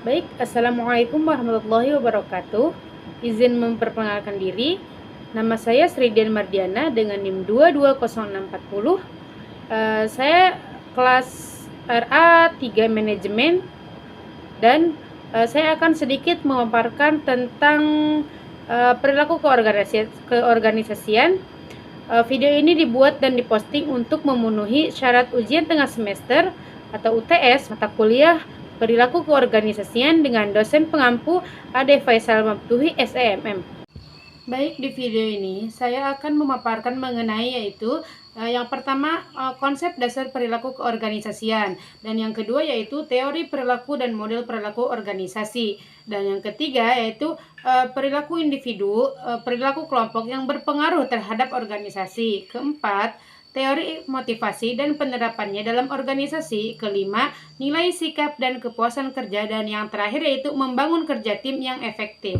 Baik, Assalamualaikum warahmatullahi wabarakatuh. Izin memperkenalkan diri. Nama saya Sridian Mardiana dengan NIM 220640. Saya kelas RA 3 Manajemen dan saya akan sedikit memaparkan tentang perilaku keorganisasian. Video ini dibuat dan diposting untuk memenuhi syarat ujian tengah semester atau UTS mata kuliah perilaku keorganisasian dengan dosen pengampu Ade Faisal Mabtuhi SEMM. Baik, di video ini saya akan memaparkan mengenai yaitu yang pertama konsep dasar perilaku keorganisasian, dan yang kedua yaitu teori perilaku dan model perilaku organisasi, dan yang ketiga yaitu perilaku individu, perilaku kelompok yang berpengaruh terhadap organisasi. Keempat, teori motivasi dan penerapannya dalam organisasi. Kelima, nilai sikap dan kepuasan kerja, dan yang terakhir yaitu membangun kerja tim yang efektif.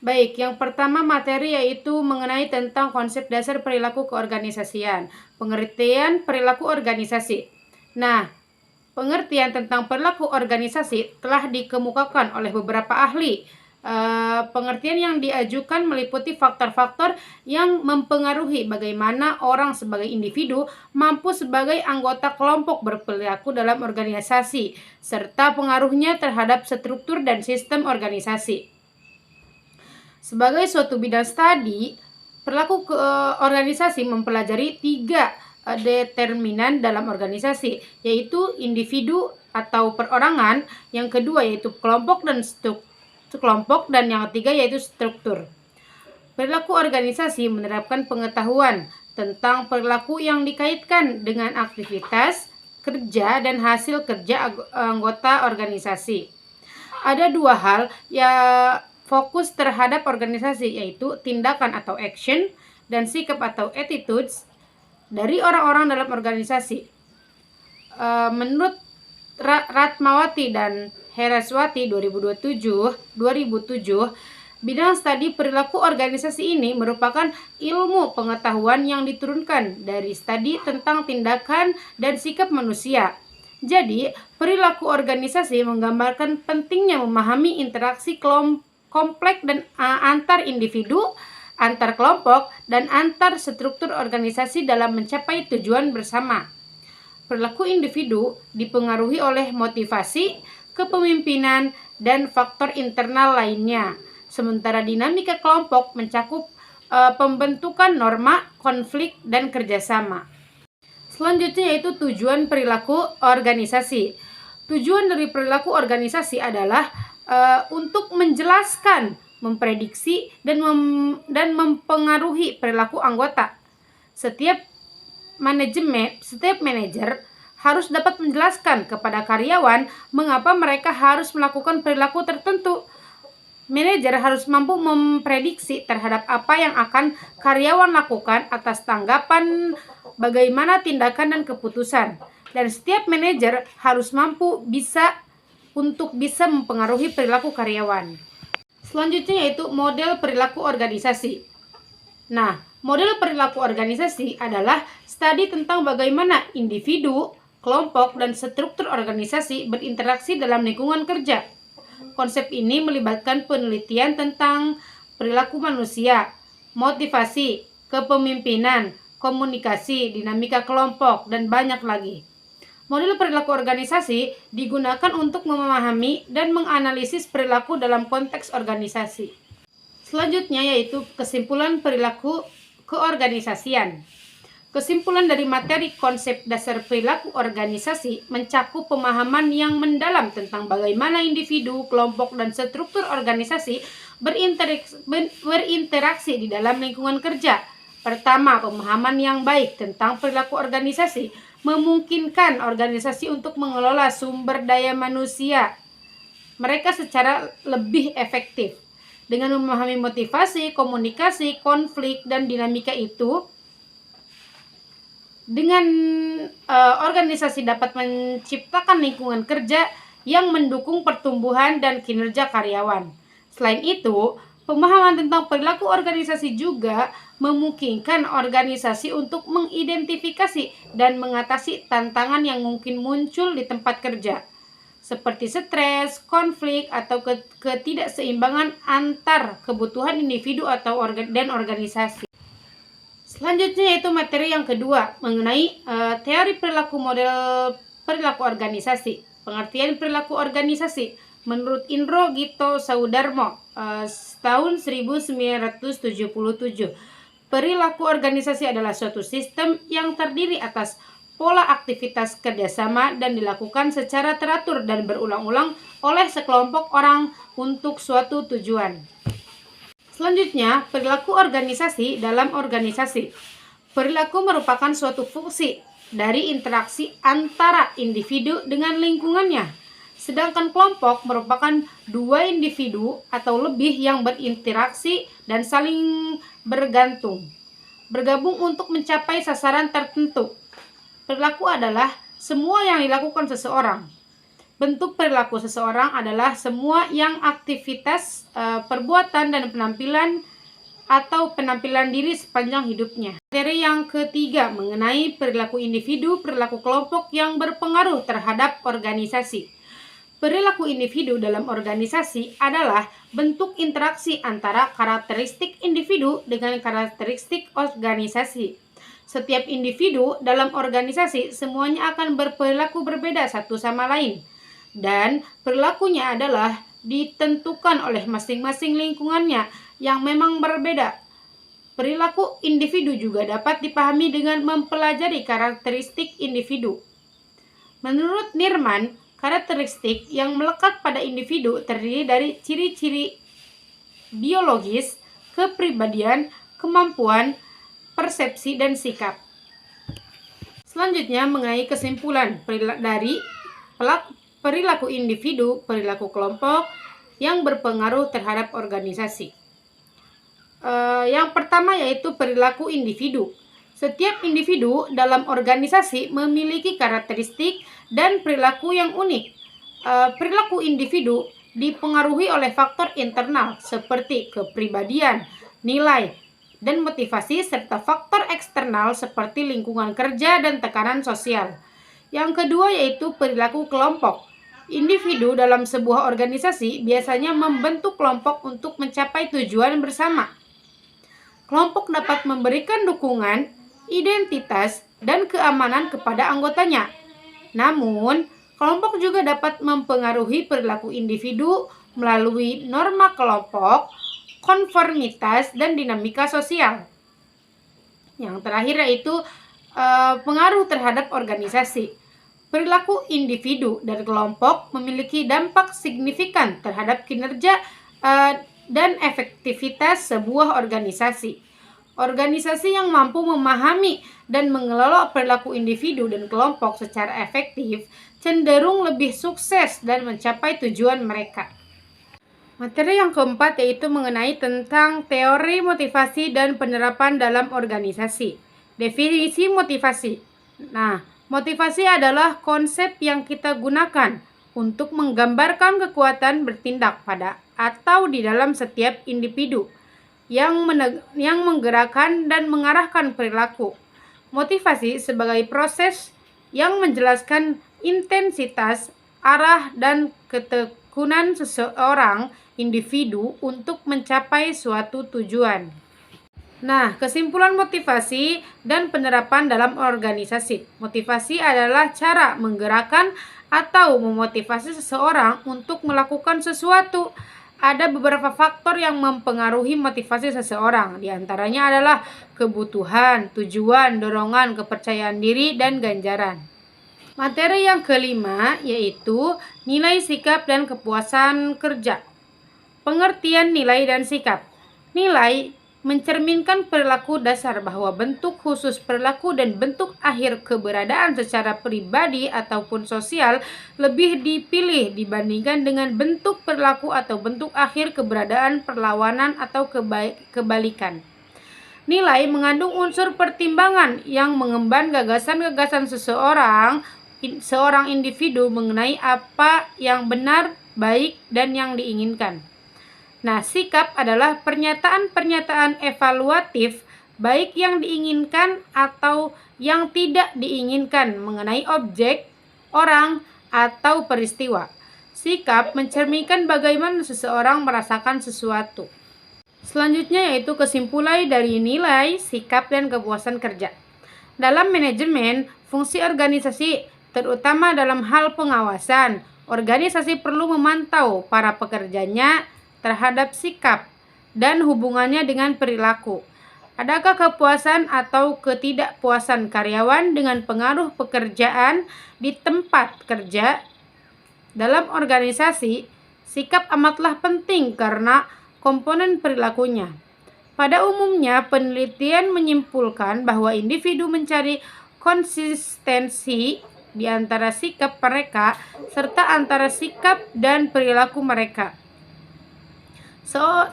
Baik, yang pertama materi yaitu mengenai tentang konsep dasar perilaku keorganisasian. Pengertian perilaku organisasi. Nah, pengertian tentang perilaku organisasi telah dikemukakan oleh beberapa ahli. Pengertian yang diajukan meliputi faktor-faktor yang mempengaruhi bagaimana orang sebagai individu mampu sebagai anggota kelompok berperilaku dalam organisasi, serta pengaruhnya terhadap struktur dan sistem organisasi. Sebagai suatu bidang studi, perilaku organisasi mempelajari 3 determinan dalam organisasi, yaitu individu atau perorangan, yang kedua yaitu kelompok dan yang ketiga yaitu struktur. Perilaku organisasi menerapkan pengetahuan tentang perilaku yang dikaitkan dengan aktivitas, kerja, dan hasil kerja anggota organisasi. Ada 2 hal yang fokus terhadap organisasi, yaitu tindakan atau action dan sikap atau attitudes dari orang-orang dalam organisasi. Menurut Ratmawati dan Heraswati 2007, bidang studi perilaku organisasi ini merupakan ilmu pengetahuan yang diturunkan dari studi tentang tindakan dan sikap manusia. Jadi, perilaku organisasi menggambarkan pentingnya memahami interaksi kompleks dan antar individu, antar kelompok, dan antar struktur organisasi dalam mencapai tujuan bersama. Perilaku individu dipengaruhi oleh motivasi, kepemimpinan, dan faktor internal lainnya. Sementara dinamika kelompok mencakup pembentukan norma, konflik, dan kerjasama. Selanjutnya yaitu tujuan perilaku organisasi. Tujuan dari perilaku organisasi adalah untuk menjelaskan, memprediksi, dan mempengaruhi perilaku anggota. Setiap manajer harus dapat menjelaskan kepada karyawan mengapa mereka harus melakukan perilaku tertentu. Manajer harus mampu memprediksi terhadap apa yang akan karyawan lakukan atas tanggapan bagaimana tindakan dan keputusan. Dan setiap manajer harus mampu untuk bisa mempengaruhi perilaku karyawan. Selanjutnya yaitu model perilaku organisasi. Nah, model perilaku organisasi adalah studi tentang bagaimana individu, kelompok, dan struktur organisasi berinteraksi dalam lingkungan kerja. Konsep ini melibatkan penelitian tentang perilaku manusia, motivasi, kepemimpinan, komunikasi, dinamika kelompok, dan banyak lagi. Model perilaku organisasi digunakan untuk memahami dan menganalisis perilaku dalam konteks organisasi. Selanjutnya yaitu kesimpulan perilaku keorganisasian. Kesimpulan dari materi konsep dasar perilaku organisasi mencakup pemahaman yang mendalam tentang bagaimana individu, kelompok, dan struktur organisasi berinteraksi di dalam lingkungan kerja. Pertama, pemahaman yang baik tentang perilaku organisasi memungkinkan organisasi untuk mengelola sumber daya manusia mereka secara lebih efektif. Dengan memahami motivasi, komunikasi, konflik, dan dinamika itu, dengan organisasi dapat menciptakan lingkungan kerja yang mendukung pertumbuhan dan kinerja karyawan. Selain itu, Pemahaman tentang perilaku organisasi juga memungkinkan organisasi untuk mengidentifikasi dan mengatasi tantangan yang mungkin muncul di tempat kerja, seperti stres, konflik, atau ketidakseimbangan antar kebutuhan individu atau dan organisasi. Selanjutnya yaitu materi yang kedua mengenai teori perilaku model perilaku organisasi. Pengertian perilaku organisasi menurut Indro Gito Saudarmo tahun 1977. Perilaku organisasi adalah suatu sistem yang terdiri atas pola aktivitas kerjasama dan dilakukan secara teratur dan berulang-ulang oleh sekelompok orang untuk suatu tujuan. Selanjutnya, perilaku organisasi dalam organisasi. Perilaku merupakan suatu fungsi dari interaksi antara individu dengan lingkungannya. Sedangkan kelompok merupakan dua individu atau lebih yang berinteraksi dan saling bergabung untuk mencapai sasaran tertentu. Perilaku adalah semua yang dilakukan seseorang. Bentuk perilaku seseorang adalah semua yang aktivitas, perbuatan, dan penampilan diri sepanjang hidupnya. Materi yang ketiga mengenai perilaku individu, perilaku kelompok yang berpengaruh terhadap organisasi. Perilaku individu dalam organisasi adalah bentuk interaksi antara karakteristik individu dengan karakteristik organisasi. Setiap individu dalam organisasi semuanya akan berperilaku berbeda satu sama lain, dan perilakunya adalah ditentukan oleh masing-masing lingkungannya yang memang berbeda. Perilaku individu juga dapat dipahami dengan mempelajari karakteristik individu. Menurut Nirman, karakteristik yang melekat pada individu terdiri dari ciri-ciri biologis, kepribadian, kemampuan, persepsi, dan sikap. Selanjutnya mengenai kesimpulan dari perilaku individu, perilaku kelompok yang berpengaruh terhadap organisasi. Yang pertama yaitu perilaku individu. Setiap individu dalam organisasi memiliki karakteristik dan perilaku yang unik. Perilaku individu dipengaruhi oleh faktor internal seperti kepribadian, nilai, dan motivasi, serta faktor eksternal seperti lingkungan kerja dan tekanan sosial. Yang kedua yaitu perilaku kelompok. Individu dalam sebuah organisasi biasanya membentuk kelompok untuk mencapai tujuan bersama. Kelompok dapat memberikan dukungan, identitas, dan keamanan kepada anggotanya. Namun, kelompok juga dapat mempengaruhi perilaku individu melalui norma kelompok, konformitas, dan dinamika sosial. Yang terakhir yaitu pengaruh terhadap organisasi. Perilaku individu dan kelompok memiliki dampak signifikan terhadap kinerja dan efektivitas sebuah organisasi. Organisasi yang mampu memahami dan mengelola perilaku individu dan kelompok secara efektif cenderung lebih sukses dan mencapai tujuan mereka. Materi yang keempat yaitu mengenai tentang teori motivasi dan penerapan dalam organisasi. Definisi motivasi. Nah, motivasi adalah konsep yang kita gunakan untuk menggambarkan kekuatan bertindak pada atau di dalam setiap individu yang menggerakkan dan mengarahkan perilaku. Motivasi sebagai proses yang menjelaskan intensitas, arah, dan ketekunan seseorang individu untuk mencapai suatu tujuan. Nah, kesimpulan motivasi dan penerapan dalam organisasi. Motivasi adalah cara menggerakkan atau memotivasi seseorang untuk melakukan sesuatu. Ada beberapa faktor yang mempengaruhi motivasi seseorang. Di antaranya adalah kebutuhan, tujuan, dorongan, kepercayaan diri, dan ganjaran. Materi yang kelima yaitu nilai, sikap, dan kepuasan kerja. Pengertian nilai dan sikap. Nilai mencerminkan perilaku dasar bahwa bentuk khusus perilaku dan bentuk akhir keberadaan secara pribadi ataupun sosial lebih dipilih dibandingkan dengan bentuk perilaku atau bentuk akhir keberadaan perlawanan atau kebalikan. Nilai mengandung unsur pertimbangan yang mengemban gagasan-gagasan seorang individu mengenai apa yang benar, baik, dan yang diinginkan. Nah, sikap adalah pernyataan-pernyataan evaluatif baik yang diinginkan atau yang tidak diinginkan mengenai objek, orang, atau peristiwa. Sikap mencerminkan bagaimana seseorang merasakan sesuatu. Selanjutnya yaitu kesimpulan dari nilai, sikap, dan kepuasan kerja. Dalam manajemen, fungsi organisasi terutama dalam hal pengawasan, organisasi perlu memantau para pekerjanya terhadap sikap dan hubungannya dengan perilaku. Adakah kepuasan atau ketidakpuasan karyawan dengan pengaruh pekerjaan di tempat kerja? Dalam organisasi, sikap amatlah penting karena komponen perilakunya. Pada umumnya, penelitian menyimpulkan bahwa individu mencari konsistensi di antara sikap mereka serta antara sikap dan perilaku mereka.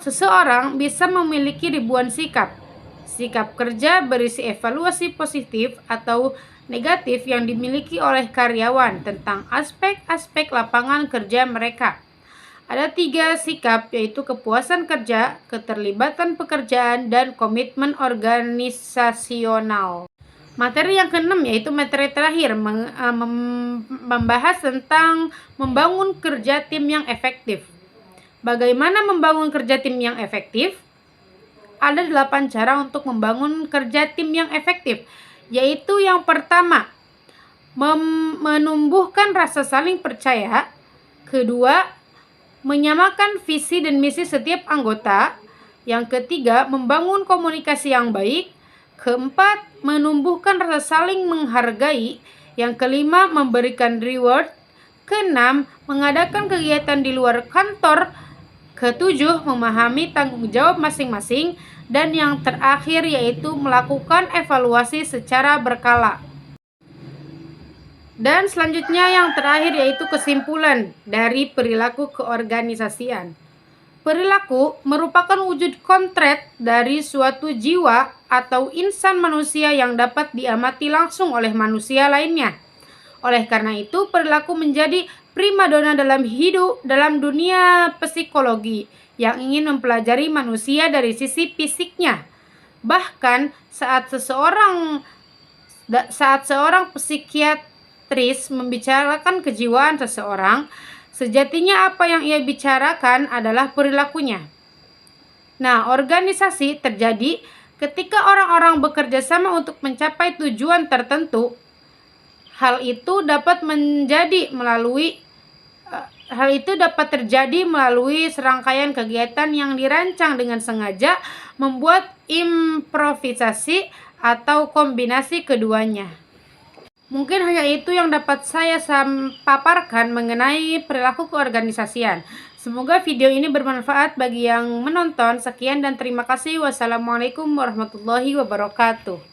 Seseorang bisa memiliki ribuan sikap. Sikap kerja berisi evaluasi positif atau negatif yang dimiliki oleh karyawan tentang aspek-aspek lapangan kerja mereka. Ada 3 sikap, yaitu kepuasan kerja, keterlibatan pekerjaan, dan komitmen organisasional. Materi yang keenam yaitu materi terakhir membahas tentang membangun kerja tim yang efektif. Bagaimana membangun kerja tim yang efektif? Ada 8 cara untuk membangun kerja tim yang efektif, yaitu yang pertama, menumbuhkan rasa saling percaya. Kedua, menyamakan visi dan misi setiap anggota. Yang ketiga, membangun komunikasi yang baik. Keempat, menumbuhkan rasa saling menghargai. Yang kelima, memberikan reward. Keenam, mengadakan kegiatan di luar kantor. Ketujuh, memahami tanggung jawab masing-masing. Dan yang terakhir yaitu melakukan evaluasi secara berkala. Dan selanjutnya yang terakhir yaitu kesimpulan dari perilaku keorganisasian. Perilaku merupakan wujud konkret dari suatu jiwa atau insan manusia yang dapat diamati langsung oleh manusia lainnya. Oleh karena itu, perilaku menjadi primadona dalam dunia psikologi yang ingin mempelajari manusia dari sisi fisiknya. Bahkan saat seorang psikiatris membicarakan kejiwaan seseorang, sejatinya apa yang ia bicarakan adalah perilakunya. Nah, organisasi terjadi ketika orang-orang bekerja sama untuk mencapai tujuan tertentu. Hal itu dapat terjadi melalui serangkaian kegiatan yang dirancang dengan sengaja, membuat improvisasi atau kombinasi keduanya. Mungkin hanya itu yang dapat saya paparkan mengenai perilaku keorganisasian. Semoga video ini bermanfaat bagi yang menonton. Sekian dan terima kasih. Wassalamualaikum warahmatullahi wabarakatuh.